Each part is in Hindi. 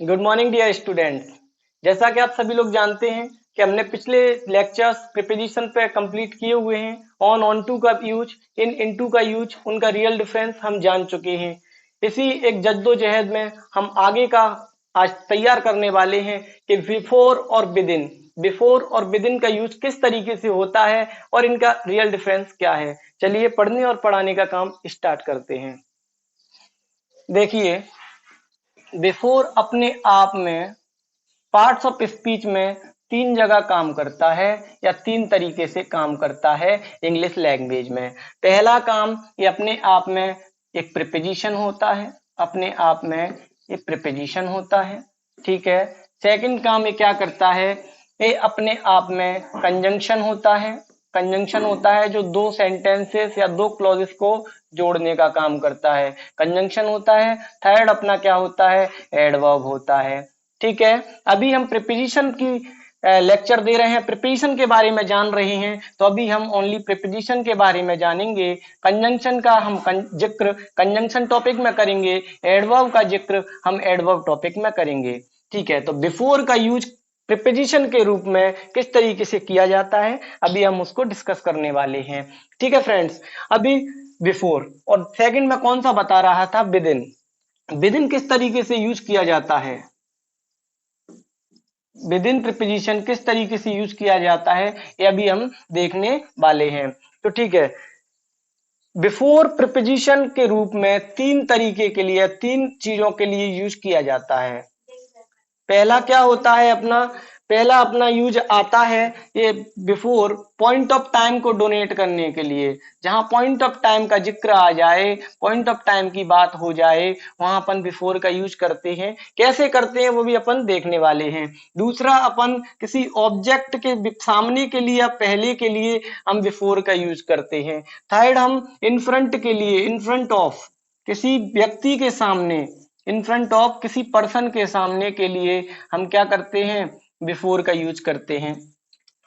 Good morning dear students. जैसा कि आप सभी लोग जानते हैं कि हमने पिछले लेक्चर्स प्रीपोजिशन पे कंप्लीट किए हुए हैं। ऑन टू का यूज, इन टू का यूज, उनका रियल डिफरेंस हम जान चुके हैं। इसी एक जद्दोजहद में हम आगे का आज तैयार करने वाले हैं कि बिफोर और विद इन का यूज किस तरीके से होता है और इनका रियल डिफरेंस क्या है। चलिए पढ़ने और पढ़ाने का काम स्टार्ट करते हैं। देखिए, बिफोर अपने आप में पार्ट्स ऑफ स्पीच में तीन जगह काम करता है या तीन तरीके से काम करता है इंग्लिश लैंग्वेज में। पहला काम ये अपने आप में एक प्रीपोजिशन होता है, अपने आप में एक प्रीपोजिशन होता है, ठीक है। सेकंड काम ये क्या करता है, ये अपने आप में कंजंक्शन होता है। कंजंक्शन होता है जो दो सेंटेंसेस या दो क्लॉजेस को जोड़ने का काम करता है, कंजंक्शन होता है। थर्ड अपना क्या होता है, एडवर्ब होता है, ठीक है। अभी हम प्रीपोजिशन की लेक्चर दे रहे हैं, प्रीपोजिशन के बारे में जान रहे हैं, तो अभी हम ओनली प्रीपोजिशन के बारे में जानेंगे। कंजंक्शन का हम जिक्र कंजंक्शन टॉपिक में करेंगे, एडवर्ब का जिक्र हम एडवर्ब टॉपिक में करेंगे, ठीक है। तो बिफोर का यूज प्रीपोजिशन के रूप में किस तरीके से किया जाता है अभी हम उसको डिस्कस करने वाले हैं, ठीक है फ्रेंड्स। अभी बिफोर और सेकंड में कौन सा बता रहा था, विद इन। विद इन किस तरीके से यूज किया जाता है, विद इन प्रीपोजिशन किस तरीके से यूज किया जाता है, ये अभी हम देखने वाले हैं। तो ठीक है, बिफोर प्रीपोजिशन के रूप में तीन तरीके के लिए, तीन चीजों के लिए यूज किया जाता है। पहला क्या होता है अपना, पहला अपना यूज आता है ये बिफोर पॉइंट ऑफ टाइम को डोनेट करने के लिए। जहां पॉइंट ऑफ टाइम का जिक्र आ जाए, पॉइंट ऑफ टाइम की बात हो जाए, वहां अपन बिफोर का यूज करते हैं। कैसे करते हैं वो भी अपन देखने वाले हैं। दूसरा, अपन किसी ऑब्जेक्ट के सामने के लिए या पहले के लिए हम बिफोर का यूज करते हैं। थर्ड, हम इन फ्रंट के लिए, इन फ्रंट ऑफ किसी व्यक्ति के सामने, इन फ्रंट ऑफ किसी पर्सन के सामने के लिए हम क्या करते हैं, बिफोर का यूज करते हैं।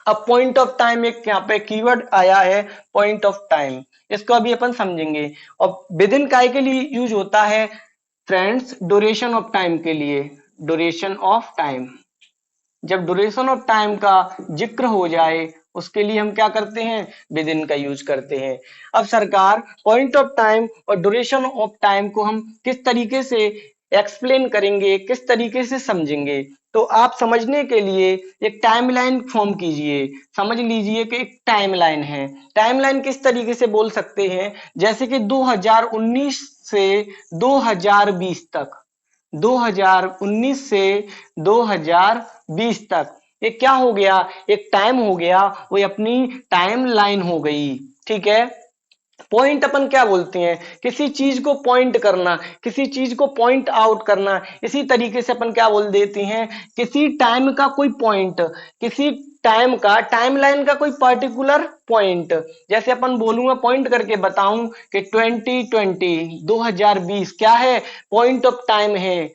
अब पॉइंट ऑफ टाइम एक यहाँ पे कीवर्ड आया है, पॉइंट ऑफ टाइम, इसको अभी अपन समझेंगे। और विद इन काय के लिए यूज होता है फ्रेंड्स, ड्यूरेशन ऑफ टाइम के लिए, ड्यूरेशन ऑफ टाइम। जब ड्यूरेशन ऑफ टाइम का जिक्र हो जाए उसके लिए हम क्या करते हैं, विद इन का यूज करते हैं। अब सरकार पॉइंट ऑफ टाइम और ड्यूरेशन ऑफ टाइम को हम किस तरीके से एक्सप्लेन करेंगे, किस तरीके से समझेंगे, तो आप समझने के लिए एक टाइमलाइन फॉर्म कीजिए। समझ लीजिए कि एक टाइमलाइन है। टाइमलाइन किस तरीके से बोल सकते हैं, जैसे कि 2019 से 2020 तक, 2019 से 2020 तक ये क्या हो गया, एक टाइम हो गया, वो अपनी टाइम लाइन हो गई, ठीक है। पॉइंट अपन क्या बोलते हैं, किसी चीज को पॉइंट करना, किसी चीज को पॉइंट आउट करना। इसी तरीके से अपन क्या बोल देते हैं, किसी टाइम का कोई पॉइंट, किसी टाइम का, टाइमलाइन का कोई पर्टिकुलर पॉइंट। जैसे अपन बोलूंगा, पॉइंट करके बताऊं कि 2020 क्या है, पॉइंट ऑफ टाइम है।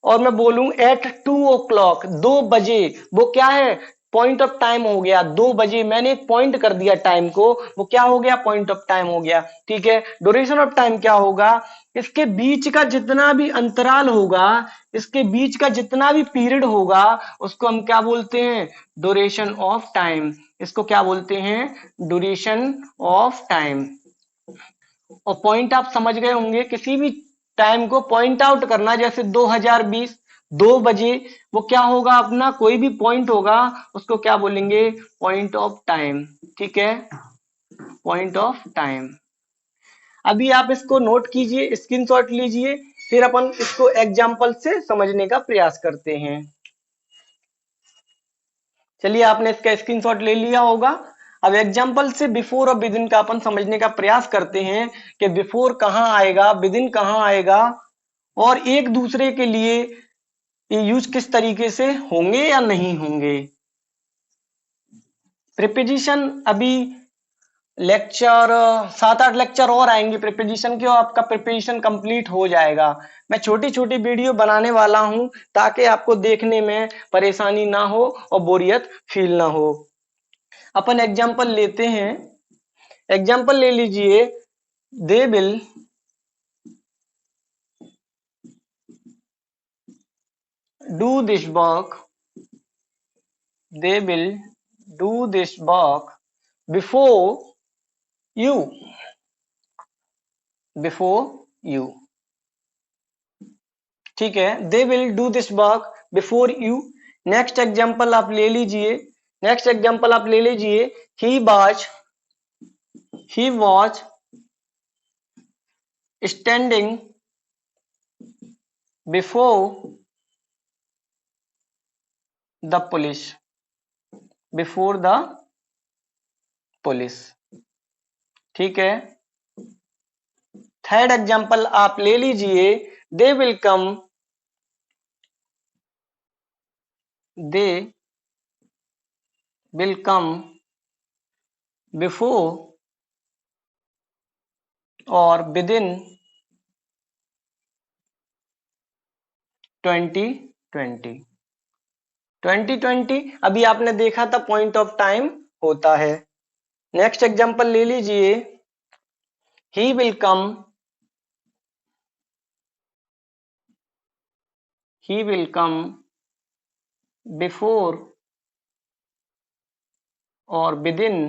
और मैं बोलूं एट 2 o'clock, 2 बजे, वो क्या है, पॉइंट ऑफ टाइम हो गया। 2 बजे मैंने एक पॉइंट कर दिया टाइम को, वो क्या हो गया, पॉइंट ऑफ टाइम हो गया, ठीक है। ड्यूरेशन ऑफ टाइम क्या होगा, इसके बीच का जितना भी अंतराल होगा, इसके बीच का जितना भी पीरियड होगा, उसको हम क्या बोलते हैं, ड्यूरेशन ऑफ टाइम। इसको क्या बोलते हैं, ड्यूरेशन ऑफ टाइम। और पॉइंट आप समझ गए होंगे, किसी भी टाइम को पॉइंट आउट करना, जैसे 2020 2 बजे, वो क्या होगा, अपना कोई भी पॉइंट होगा उसको क्या बोलेंगे, पॉइंट ऑफ टाइम, ठीक है, पॉइंट ऑफ टाइम। अभी आप इसको नोट कीजिए, स्क्रीनशॉट लीजिए, फिर अपन इसको एग्जाम्पल से समझने का प्रयास करते हैं। चलिए, आपने इसका स्क्रीनशॉट ले लिया होगा। अब एग्जाम्पल से बिफोर और विद इन का अपन समझने का प्रयास करते हैं कि बिफोर कहाँ आएगा, विद इन कहाँ आएगा, और एक दूसरे के लिए ये यूज किस तरीके से होंगे या नहीं होंगे। प्रीपोजिशन अभी लेक्चर 7-8 लेक्चर और आएंगे प्रीपोजिशन के, और आपका प्रीपोजिशन कंप्लीट हो जाएगा। मैं छोटी छोटी वीडियो बनाने वाला हूं ताकि आपको देखने में परेशानी ना हो और बोरियत फील ना हो। अपन एग्जाम्पल लेते हैं, एग्जाम्पल ले लीजिए, they will do this work, they will do this work before you, before you, ठीक है। They will do this work before you. Next example आप ले लीजिए, नेक्स्ट एग्जाम्पल आप ले लीजिए, he was standing before the police, before the police, ठीक है। थर्ड एग्जाम्पल आप ले लीजिए, दे will come, they will come before और विदिन 2020। 2020 अभी आपने देखा था पॉइंट ऑफ टाइम होता है। नेक्स्ट एग्जांपल ले लीजिए, he will come, he will come before or within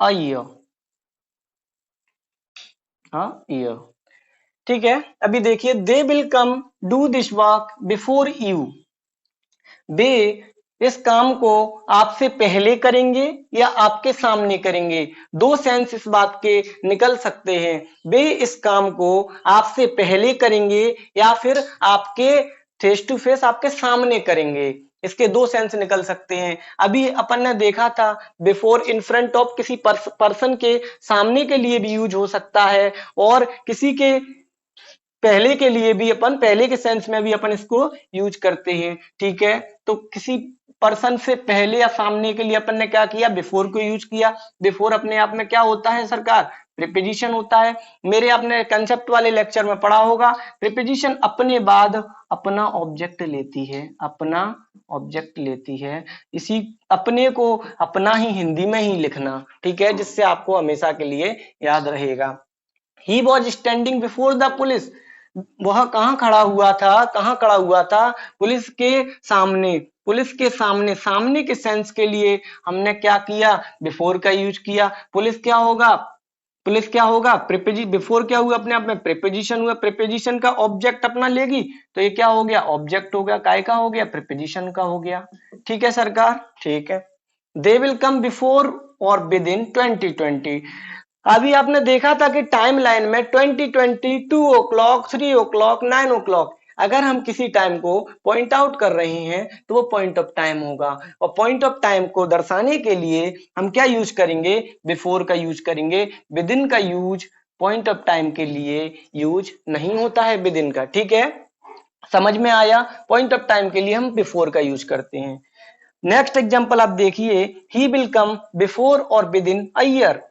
a year, year, ठीक है। अभी देखिए, they will come do this work before you, वे इस काम को आपसे पहले करेंगे या आपके सामने करेंगे, दो सेंस इस बात के निकल सकते हैं। वे इस काम को आपसे पहले करेंगे या फिर आपके फेस टू फेस आपके सामने करेंगे, इसके दो सेंस निकल सकते हैं। अभी अपन ने देखा था बिफोर इन फ्रंट ऑफ किसी पर्सन के सामने के लिए भी यूज हो सकता है, और किसी के पहले के लिए भी अपन पहले के सेंस में भी अपन इसको यूज करते हैं, ठीक है। तो किसी पर्सन से पहले या सामने के लिए अपन ने क्या किया, बिफोर को यूज किया। बिफोर अपने आप में क्या होता है सरकार, प्रीपोजिशन होता है। मेरे आपने कंसेप्ट वाले लेक्चर में पढ़ा होगा, प्रीपोजिशन अपने बाद अपना ऑब्जेक्ट लेती है, अपना ऑब्जेक्ट लेती है। इसी अपने को अपना ही हिंदी में ही लिखना, ठीक है, जिससे आपको हमेशा के लिए याद रहेगा। He was standing before the police, वह कहां खड़ा हुआ था, कहां खड़ा हुआ था, पुलिस के सामने। पुलिस के सामने, सामने के सेंस के लिए हमने क्या किया, बिफोर का यूज किया। पुलिस क्या होगा, पुलिस क्या होगा, प्रीपोजिशन। बिफोर क्या हुआ, अपने आप में प्रीपोजिशन हुआ, प्रीपोजिशन का ऑब्जेक्ट अपना लेगी तो ये क्या हो गया, ऑब्जेक्ट हो गया, काय का हो गया, प्रीपोजिशन का हो गया, ठीक है सरकार, ठीक है। दे विल कम बिफोर और विद इन 2020। अभी आपने देखा था कि टाइम लाइन में 2020, 2 o'clock, 3 o'clock, 9 o'clock, अगर हम किसी टाइम को पॉइंट आउट कर रहे हैं तो वो पॉइंट ऑफ टाइम होगा, और पॉइंट ऑफ टाइम को दर्शाने के लिए हम क्या यूज करेंगे, बिफोर का यूज करेंगे। विद इन का यूज पॉइंट ऑफ टाइम के लिए यूज नहीं होता है, विद इन का, ठीक है, समझ में आया। पॉइंट ऑफ टाइम के लिए हम बिफोर का यूज करते हैं। नेक्स्ट एग्जांपल आप देखिए, ही विल कम बिफोर और विद इन अ ईयर,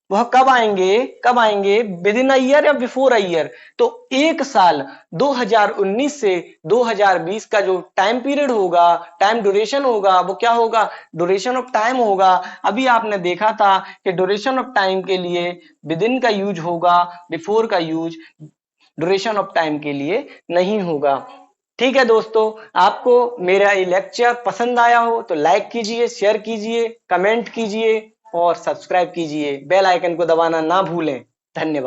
वह कब आएंगे, कब आएंगे, विद इन अ ईयर या बिफोर अ ईयर। तो एक साल 2019 से 2020 का जो टाइम पीरियड होगा, टाइम ड्यूरेशन होगा, वो क्या होगा, ड्यूरेशन ऑफ टाइम होगा। अभी आपने देखा था कि ड्यूरेशन ऑफ टाइम के लिए विद इन का यूज होगा, बिफोर का यूज ड्यूरेशन ऑफ टाइम के लिए नहीं होगा। ठीक है दोस्तों, आपको मेरा ये लेक्चर पसंद आया हो तो लाइक कीजिए, शेयर कीजिए, कमेंट कीजिए और सब्सक्राइब कीजिए। बेल आइकन को दबाना ना भूलें। धन्यवाद।